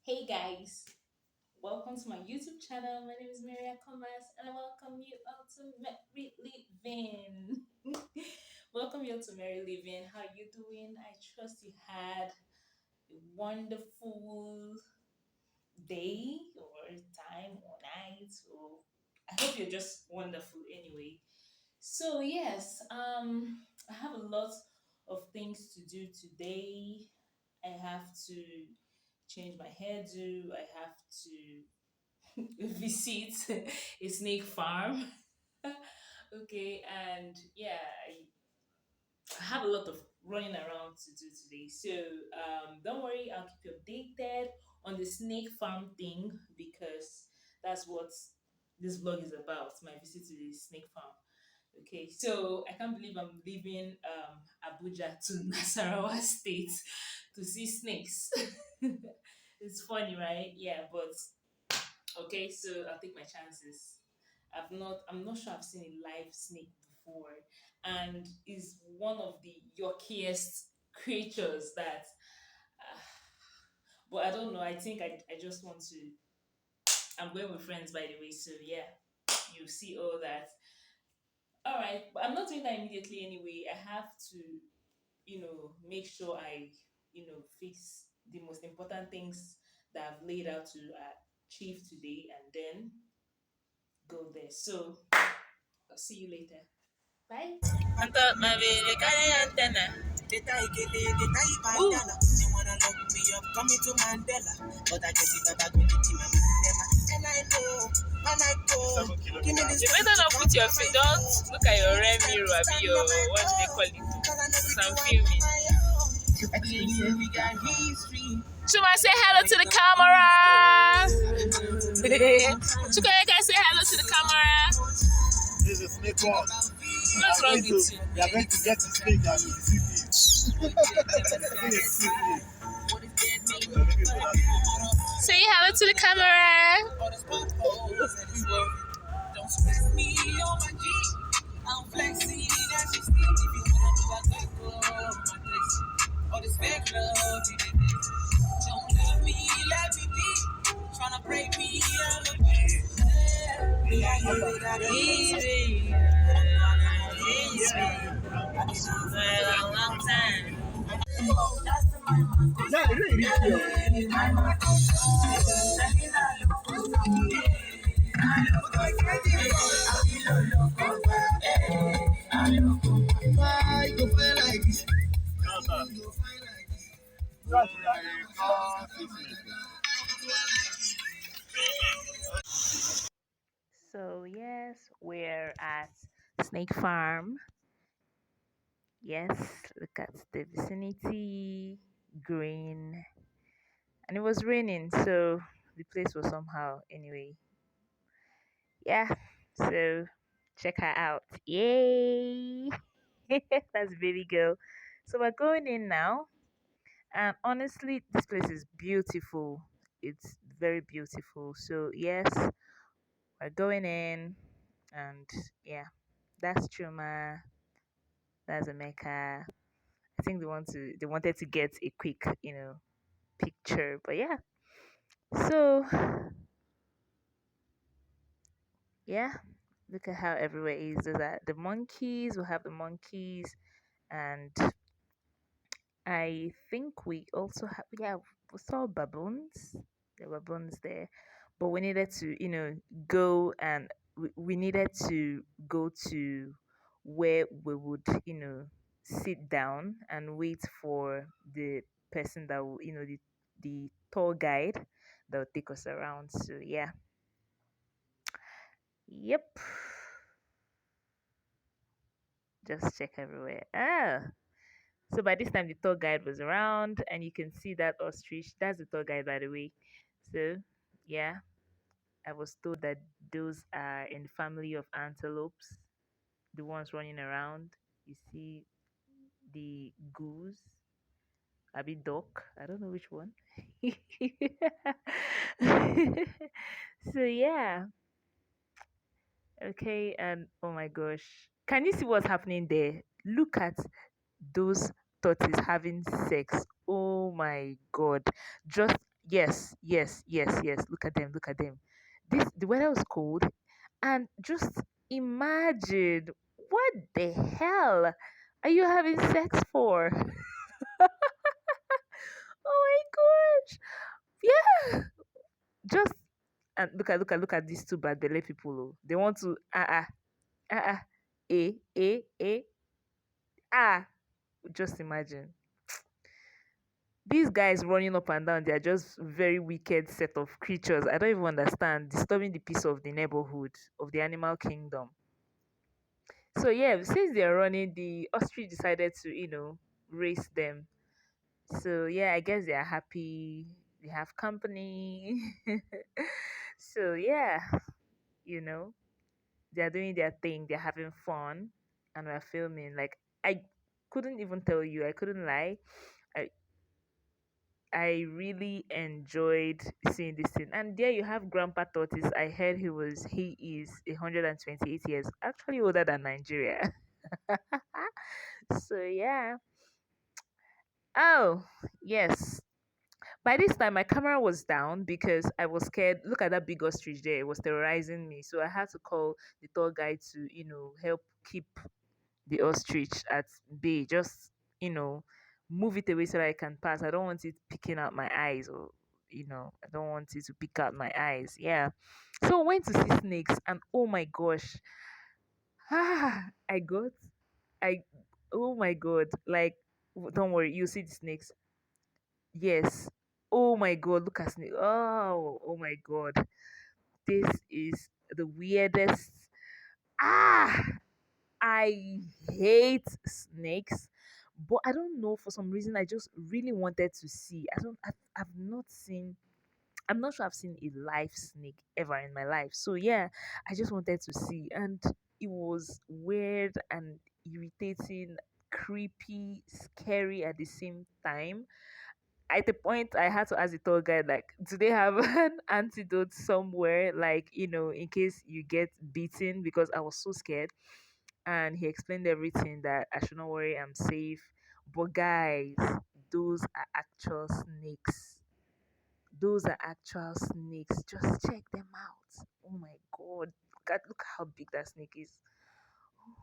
Hey guys, welcome to my YouTube channel. My name is Maria Commerce and I welcome you all to Merry Living. Welcome you all to Merry Living. How you doing? I trust you had a wonderful day or time or night, or I hope you're just wonderful anyway. So yes, I have a lot of things to do today. I have to change my hairdo. I have to visit a snake farm. Okay, and yeah, I have a lot of running around to do today. So don't worry, I'll keep you updated on the snake farm thing because that's what this vlog is about. My visit to the snake farm. Okay, so I can't believe I'm leaving Abuja to Nasarawa State to see snakes. It's funny, right? Yeah, but okay, so I'll take my chances. I'm not sure I've seen a live snake before, and is one of the yuckiest creatures that. Uh, but I don't know. I think I just want to. I'm going with friends, by the way. So yeah, you see all that. All right, but I'm not doing that immediately anyway. I have to, make sure I, fix the most important things that I've laid out to achieve today, and then go there. So I'll see you later. Bye. Anta mabele kare antena. Data ikele, data ibandana. They wanna lock me up, coming to Mandela. But I get it back with the team, I'm never. And I know, and I go. Give me this. You better not put your feet. Don't look at your rear mirror, be your what do they call it? Some filming. Shuma, say hello to the camera. Chuka, you guys say hello to the camera. This is snake one. What's wrong with you? We are going to get to snake and visit it. Say hello to the camera. Don't stress me on my G. I'm flexing as you speak. If you wanna do, I go my place. All this fake love, don't leave me, let me be. Tryna break me, I'm a beast. Easy. For a long, long time. Yeah, it really is. Why you feel like this? No, sir. That's So yes, we're at Snake Farm. Yes, look at the vicinity, green, and it was raining, so the place was somehow anyway. Yeah, so check her out. Yay! That's baby girl. So we're going in now, and honestly, this place is beautiful. It's very beautiful. So yes, we're going in, and yeah, that's Chuma. That's Emeka. I think they wanted to get a quick, picture. But yeah. So yeah, look at how everywhere is. Those are the monkeys. We'll have the monkeys, and I think we also have, yeah, we saw baboons. There were baboons there, but we needed to, go, and we needed to go to where we would, sit down and wait for the person that will, the tour guide that will take us around. So yeah, yep. Just check everywhere. So by this time the tour guide was around, and you can see that ostrich. That's the tour guide, by the way. So yeah, I was told that those are in the family of antelopes, the ones running around. You see the goose, a bit duck. I don't know which one. So yeah, okay, and oh my gosh, can you see what's happening there? Look at those tortoises having sex. Oh my god. Just Yes, yes, yes, yes. Look at them, look at them. This the weather was cold, and just imagine what the hell are you having sex for? Oh my gosh! Yeah, just and look at these two bad belly people. Oh. They want to a ah. Just imagine these guys running up and down. They are just very wicked set of creatures. I don't even understand, disturbing the peace of the neighborhood of the animal kingdom. So yeah, since they're running, the ostrich decided to race them. So yeah, I guess they are happy. They have company. So yeah, you know, they're doing their thing. They're having fun, and we're filming. Like I couldn't even tell you. I couldn't lie. I I really enjoyed seeing this thing. And there you have Grandpa Tortoise. I heard he is 128 years, actually older than Nigeria. So yeah. Oh, yes. By this time my camera was down because I was scared. Look at that big ostrich there. It was terrorizing me. So I had to call the tour guide to, help keep the ostrich at bay. Just, move it away so that I can pass. I don't want it picking out my eyes, or I don't want it to pick out my eyes. Yeah. So I went to see snakes, and oh my gosh. I got I oh my god. Like, don't worry, you see the snakes. Yes. Oh my god, look at snake. Oh my god. This is the weirdest. Ah, I hate snakes, but I don't know, for some reason I just really wanted to see. I've not seen. I'm not sure I've seen a live snake ever in my life. So yeah, I just wanted to see, and it was weird and irritating, creepy, scary at the same time. At the point I had to ask the tour guide, like, do they have an antidote somewhere, like, in case you get beaten, because I was so scared. And he explained everything, that I should not worry, I'm safe. But guys, those are actual snakes. Those are actual snakes. Just check them out. Oh my god. Look how big that snake is.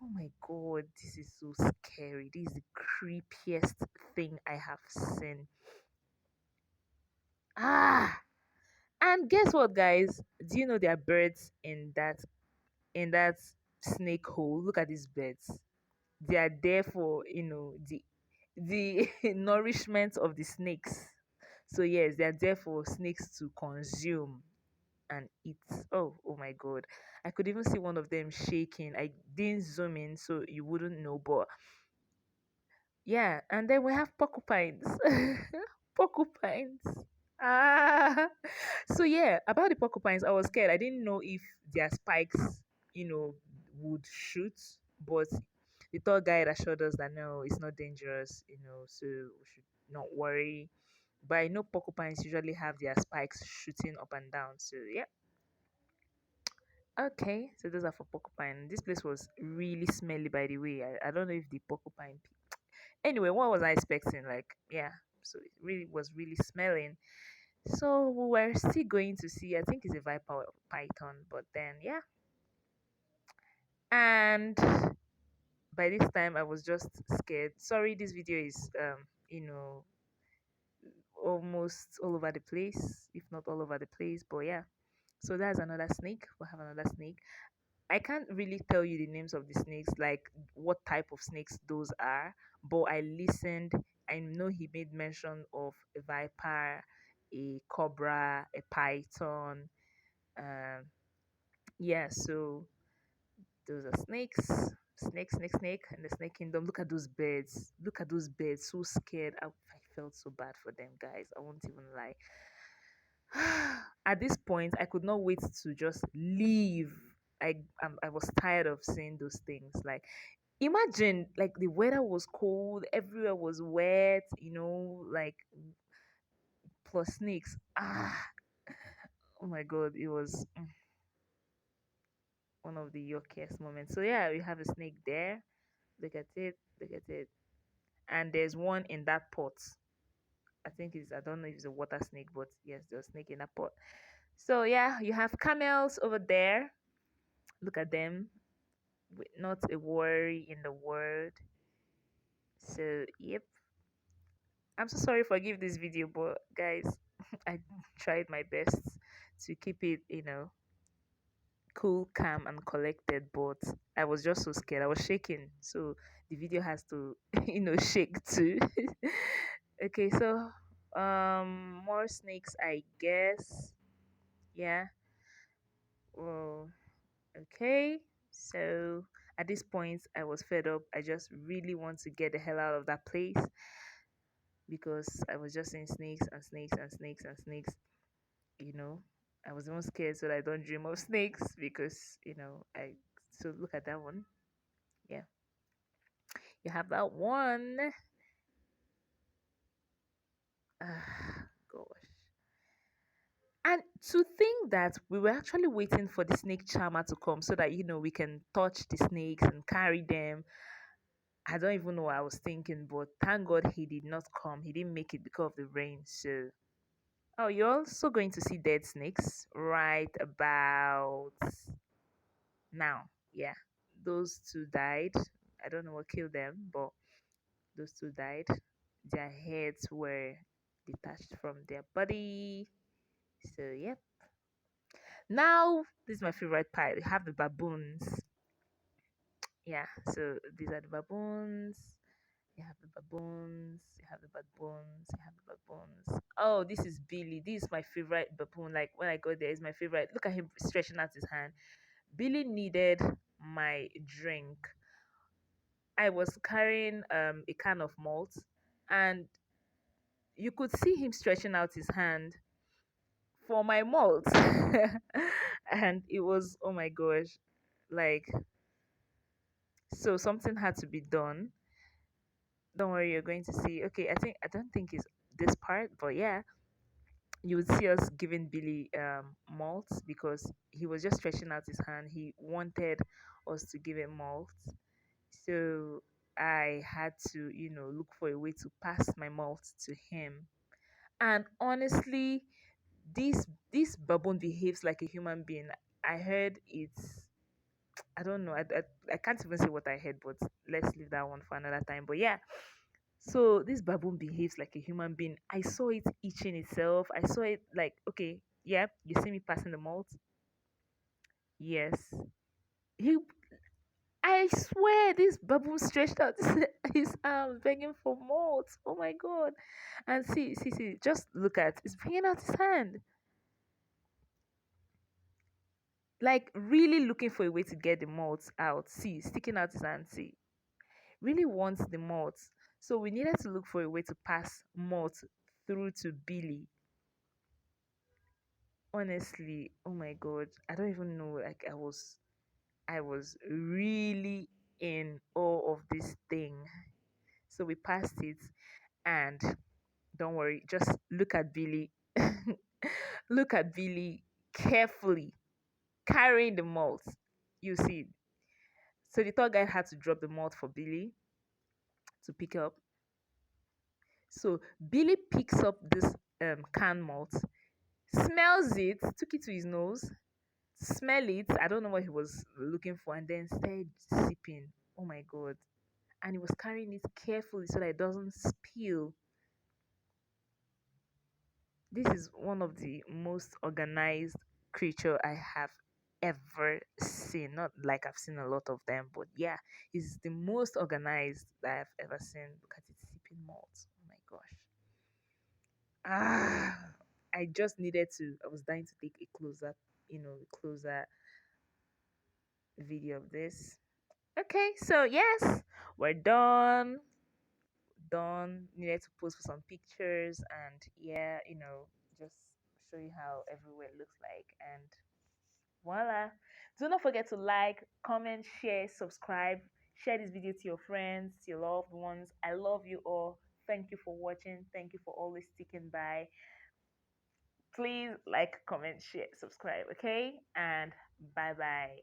Oh my god, this is so scary. This is the creepiest thing I have seen. Ah, and guess what, guys? Do you know there are birds in that snake hole? Look at these birds. They are there for the nourishment of the snakes. So yes, they are there for snakes to consume and eat. Oh my god. I could even see one of them shaking. I didn't zoom in so you wouldn't know, but yeah, and then we have porcupines. Porcupines. Ah, so yeah, about the porcupines, I was scared. I didn't know if their spikes, would shoot, but the tour guide assured us that no, it's not dangerous, so we should not worry. But I know porcupines usually have their spikes shooting up and down. So yeah. Okay, so those are for porcupine. This place was really smelly, by the way. I don't know if the porcupine. Anyway, what was I expecting? Like, yeah. So it really was really smelling. So we were still going to see. I think it's a viper or python, but then yeah. And by this time, I was just scared. Sorry, this video is almost all over the place, if not all over the place. But yeah. So that's another snake. We'll have another snake. I can't really tell you the names of the snakes, like what type of snakes those are, but I listened. I know he made mention of a viper, a cobra, a python. Um, yeah, so those are snakes. Snake, snake, snake, and the snake kingdom. Look at those birds. Look at those birds. So scared. I felt so bad for them, guys. I won't even lie. At this point, I could not wait to just leave. I was tired of seeing those things. Like, imagine, like, the weather was cold, everywhere was wet, like, plus snakes. Oh my god, it was one of the yuckiest moments. So yeah, we have a snake there. Look at it, look at it, and there's one in that pot I think it's, I don't know if it's a water snake, but yes, there's a snake in a pot. So yeah, you have camels over there. Look at them, with not a worry in the world. So yep, I'm so sorry for giving this video, but guys, I tried my best to keep it, cool, calm, and collected. But I was just so scared. I was shaking, so the video has to, shake too. Okay, so more snakes, I guess. Yeah. Well, okay. So at this point, I was fed up. I just really want to get the hell out of that place because I was just seeing snakes and snakes and snakes and snakes. You know, I was even scared so that I don't dream of snakes because I. So look at that one. Yeah, you have that one. Gosh. And to think that we were actually waiting for the snake charmer to come so that we can touch the snakes and carry them. I don't even know what I was thinking, but thank God he did not come. He didn't make it because of the rain. So, oh, you're also going to see dead snakes right about now. Yeah, those two died. I don't know what killed them, but those two died. Their heads were detached from their body. So, yeah. Now, this is my favorite part. We have the baboons. Yeah, so these are the baboons. You have the baboons. You have the baboons. You have the baboons. Oh, this is Billy. This is my favorite baboon. Like when I got there, is my favorite. Look at him stretching out his hand. Billy needed my drink. I was carrying a can of malt, and you could see him stretching out his hand for my malt, and it was, oh my gosh, like, so something had to be done. Don't worry, you're going to see. Okay, I don't think it's this part, but yeah, you would see us giving Billy malt because he was just stretching out his hand. He wanted us to give him malt. So I had to, look for a way to pass my malt to him. And honestly, this baboon behaves like a human being. I heard it's, I don't know. I can't even say what I heard, but let's leave that one for another time. But yeah, so this baboon behaves like a human being. I saw it itching itself. I saw it like, okay, yeah, you see me passing the malt. Yes. He I swear this baboon stretched out his arms begging for malt. Oh my god. And see, just look at it's bringing out his hand. Like really looking for a way to get the malt out. See, sticking out his hand, see. Really wants the malt. So we needed to look for a way to pass malt through to Billy. Honestly, oh my god, I don't even know. Like I was really in awe of this thing. So we passed it, and don't worry, just look at Billy. Look at Billy carefully carrying the malt. You see, so the third guy had to drop the malt for Billy to pick up. So Billy picks up this canned malt, smells it, took it to his nose, smell it. I don't know what he was looking for, and then started sipping. Oh my god! And he was carrying it carefully so that it doesn't spill. This is one of the most organized creature I have ever seen. Not like I've seen a lot of them, but yeah, he's the most organized that I've ever seen. Look at it sipping malt. Oh my gosh. Ah, I just needed to. I was dying to take a closer video of this. Okay, so yes, we're done. Needed to post for some pictures and yeah, just show you how everywhere looks like and voila. Do not forget to like, comment, share, subscribe, share this video to your friends, to your loved ones. I love you all. Thank you for watching. Thank you for always sticking by. Please like, comment, share, subscribe, okay? And bye bye.